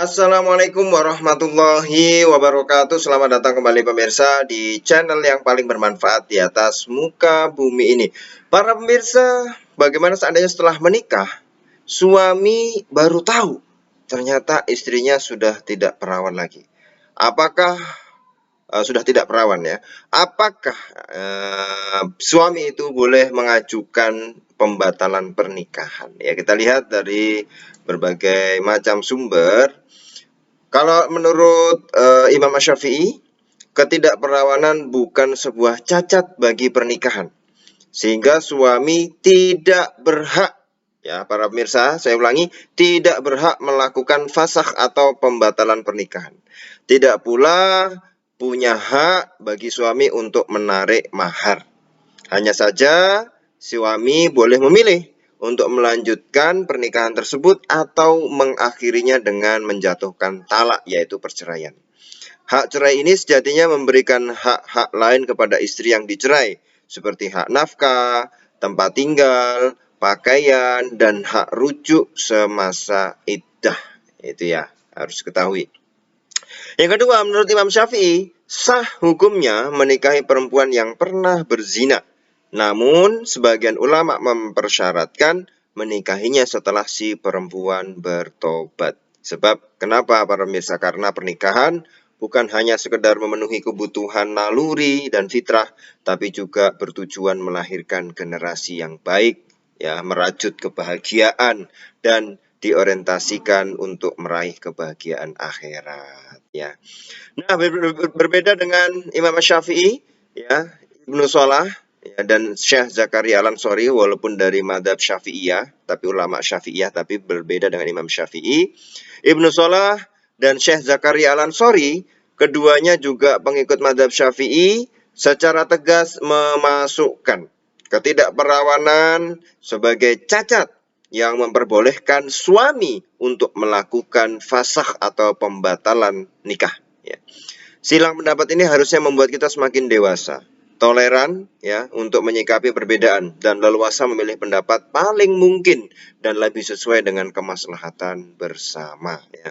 Assalamualaikum warahmatullahi wabarakatuh. Selamat datang kembali pemirsa di channel yang paling bermanfaat di atas muka bumi ini. Para pemirsa, bagaimana seandainya setelah menikah, suami baru tahu ternyata istrinya sudah tidak perawan lagi? Apakah sudah tidak perawan ya? Apakah suami itu boleh mengajukan pembatalan pernikahan? Ya, kita lihat dari berbagai macam sumber. Kalau menurut Imam Syafi'i, ketidakperawanan bukan sebuah cacat bagi pernikahan, sehingga suami tidak berhak, ya para pemirsa, saya ulangi, tidak berhak melakukan fasakh atau pembatalan pernikahan. Tidak pula punya hak bagi suami untuk menarik mahar. Hanya saja suami boleh memilih untuk melanjutkan pernikahan tersebut atau mengakhirinya dengan menjatuhkan talak, yaitu perceraian. Hak cerai ini sejatinya memberikan hak-hak lain kepada istri yang dicerai, seperti hak nafkah, tempat tinggal, pakaian, dan hak rujuk semasa iddah. Itu ya, harus ketahui. Yang kedua, menurut Imam Syafi'i, sah hukumnya menikahi perempuan yang pernah berzina. Namun, sebagian ulama mempersyaratkan menikahinya setelah si perempuan bertobat. Sebab, kenapa para pemirsa? Karena pernikahan bukan hanya sekedar memenuhi kebutuhan naluri dan fitrah, tapi juga bertujuan melahirkan generasi yang baik, ya, merajut kebahagiaan, dan diorientasikan untuk meraih kebahagiaan akhirat, ya. Nah, berbeda dengan Imam Syafi'i, ya, Ibnu Salah, ya, dan Syekh Zakaria Al-Ansori, walaupun dari madhab Syafi'iyah, tapi ulama Syafi'iyah, tapi berbeda dengan Imam Syafi'i. Ibnu Salah dan Syekh Zakaria Al-Ansori, keduanya juga pengikut madhab Syafi'i, secara tegas memasukkan ketidakperawanan sebagai cacat yang memperbolehkan suami untuk melakukan fasakh atau pembatalan nikah. Ya. Silang pendapat ini harusnya membuat kita semakin dewasa, toleran, ya, untuk menyikapi perbedaan, dan leluasa memilih pendapat paling mungkin dan lebih sesuai dengan kemaslahatan bersama. Ya.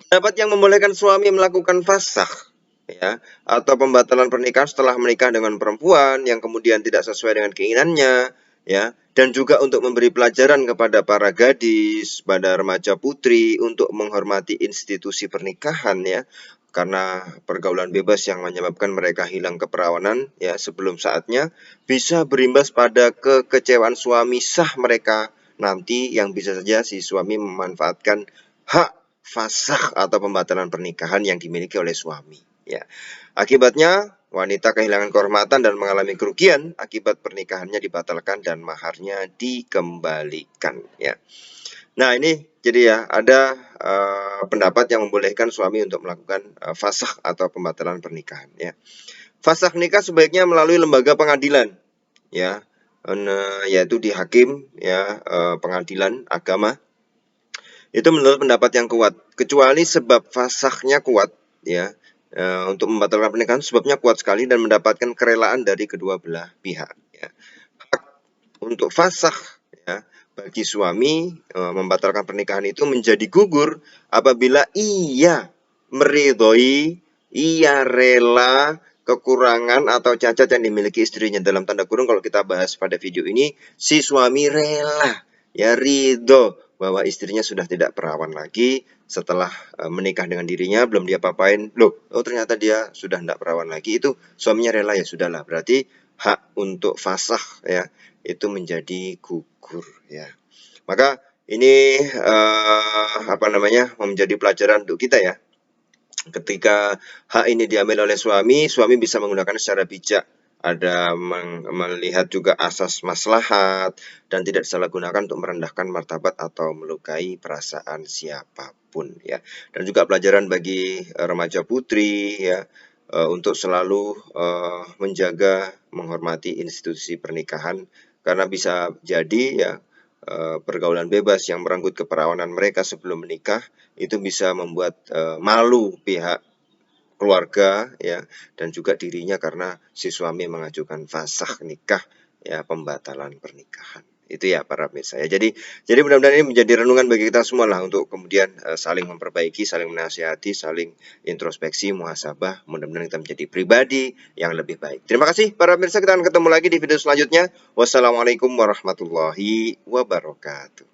Pendapat yang membolehkan suami melakukan fasakh, ya, atau pembatalan pernikahan setelah menikah dengan perempuan yang kemudian tidak sesuai dengan keinginannya, ya, dan juga untuk memberi pelajaran kepada para gadis, pada remaja putri untuk menghormati institusi pernikahan, ya, karena pergaulan bebas yang menyebabkan mereka hilang keperawanan, ya, sebelum saatnya, bisa berimbas pada kekecewaan suami sah mereka nanti, yang bisa saja si suami memanfaatkan hak fasakh atau pembatalan pernikahan yang dimiliki oleh suami, ya. Akibatnya wanita kehilangan kehormatan dan mengalami kerugian akibat pernikahannya dibatalkan dan maharnya dikembalikan, ya. Nah, ini jadi ya ada pendapat yang membolehkan suami untuk melakukan fasakh atau pembatalan pernikahan, ya. Fasakh nikah sebaiknya melalui lembaga pengadilan, ya, yaitu di hakim, ya, pengadilan agama. Itu menurut pendapat yang kuat, kecuali sebab fasakhnya kuat, ya, untuk membatalkan pernikahan sebabnya kuat sekali dan mendapatkan kerelaan dari kedua belah pihak, ya. Hak untuk fasakh, ya, bagi suami membatalkan pernikahan itu menjadi gugur apabila ia meridhoi, ia rela kekurangan atau cacat yang dimiliki istrinya. Dalam tanda kurung, kalau kita bahas pada video ini, si suami rela, ya, ridho bahwa istrinya sudah tidak perawan lagi setelah menikah dengan dirinya, belum dia papain, loh, oh ternyata dia sudah tidak perawan lagi, itu suaminya rela, ya sudahlah, berarti hak untuk fasakh, ya, itu menjadi gugur, ya. Maka ini menjadi pelajaran untuk kita, ya. Ketika hak ini diambil oleh suami, suami bisa menggunakan secara bijak, ada melihat juga asas maslahat dan tidak disalahgunakan untuk merendahkan martabat atau melukai perasaan siapapun, ya. Dan juga pelajaran bagi remaja putri, ya, untuk selalu menjaga, menghormati institusi pernikahan, karena bisa jadi, ya, pergaulan bebas yang merenggut keperawanan mereka sebelum menikah itu bisa membuat malu pihak keluarga, ya, dan juga dirinya karena si suami mengajukan fasakh nikah, ya, pembatalan pernikahan. Itu ya para pemirsa ya. Jadi mudah-mudahan ini menjadi renungan bagi kita semua lah untuk kemudian saling memperbaiki, saling menasihati, saling introspeksi, muhasabah. Mudah-mudahan kita menjadi pribadi yang lebih baik. Terima kasih para pemirsa, kita akan ketemu lagi di video selanjutnya. Wassalamualaikum warahmatullahi wabarakatuh.